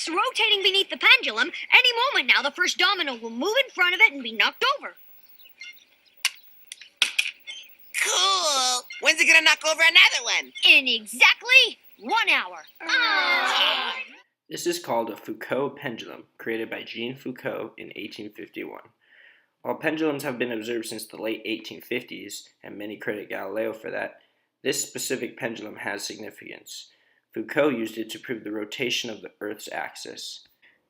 Earth's rotating beneath the pendulum. Any moment now, the first domino will move in front of it and be knocked over. Cool. When's it gonna knock over another one? In exactly 1 hour. This is called a Foucault pendulum, created by Jean Foucault in 1851. While pendulums have been observed since the late 1850s, and many credit Galileo for that, this specific pendulum has significance. Foucault used it to prove the rotation of the Earth's axis.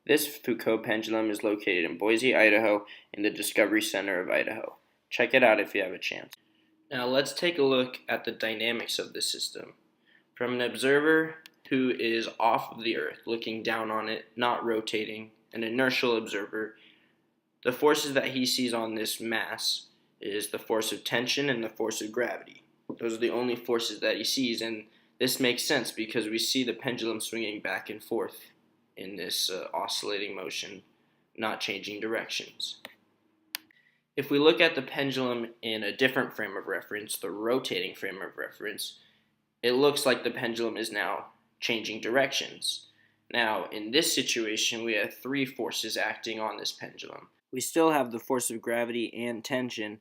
This Foucault pendulum is located in Boise, Idaho, in the Discovery Center of Idaho. Check it out if you have a chance. Now let's take a look at the dynamics of the system. From an observer who is off of the Earth, looking down on it, not rotating, an inertial observer, the forces that he sees on this mass is the force of tension and the force of gravity. Those are the only forces that he sees, and this makes sense because we see the pendulum swinging back and forth in this oscillating motion, not changing directions. If we look at the pendulum in a different frame of reference, the rotating frame of reference, it looks like the pendulum is now changing directions. Now, in this situation, we have three forces acting on this pendulum. We still have the force of gravity and tension,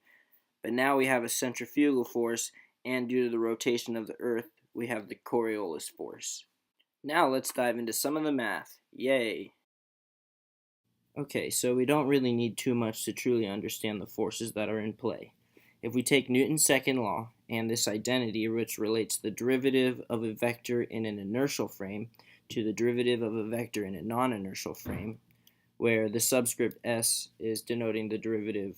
but now we have a centrifugal force, and due to the rotation of the Earth, we have the Coriolis Force. Now let's dive into some of the math. Yay! Okay, so we don't really need too much to truly understand the forces that are in play. If we take Newton's second law and this identity, which relates the derivative of a vector in an inertial frame to the derivative of a vector in a non-inertial frame, where the subscript s is denoting the derivative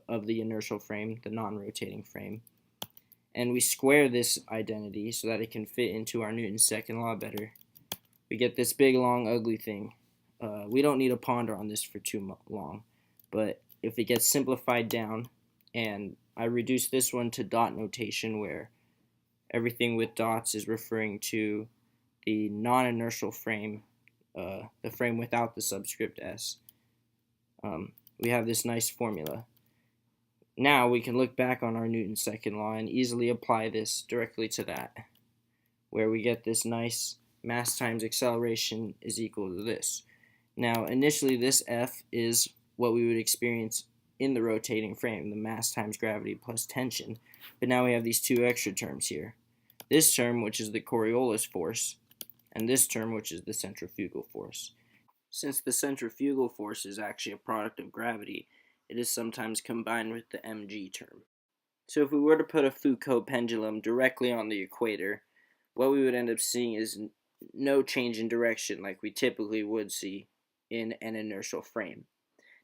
of the inertial frame, the non-rotating frame, and we square this identity so that it can fit into our Newton's second law better, we get this big, long, ugly thing. We don't need to ponder on this for too long, but if it gets simplified down, and I reduce this one to dot notation where everything with dots is referring to the non-inertial frame, the frame without the subscript s, we have this nice formula. Now we can look back on our Newton's second law and easily apply this directly to that, where we get this nice mass times acceleration is equal to this. Now, initially this F is what we would experience in the rotating frame, the mass times gravity plus tension, but now we have these two extra terms here. This term, which is the Coriolis force, and this term, which is the centrifugal force. Since the centrifugal force is actually a product of gravity, it is sometimes combined with the mg term. So if we were to put a Foucault pendulum directly on the equator, what we would end up seeing is no change in direction like we typically would see in an inertial frame.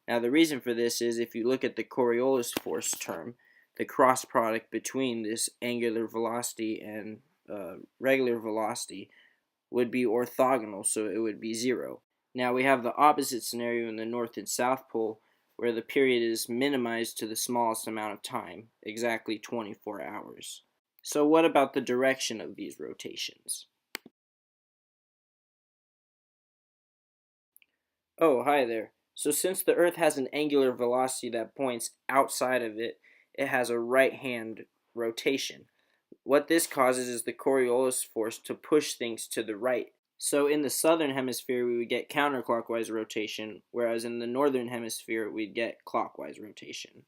Now the reason for this is if you look at the Coriolis force term, the cross product between this angular velocity and regular velocity would be orthogonal, so it would be 0. Now we have the opposite scenario in the North and South Pole, where the period is minimized to the smallest amount of time, exactly 24 hours. So what about the direction of these rotations? Oh, hi there. So since the Earth has an angular velocity that points outside of it, it has a right-hand rotation. What this causes is the Coriolis force to push things to the right. So in the southern hemisphere, we would get counterclockwise rotation, whereas in the northern hemisphere, we'd get clockwise rotation.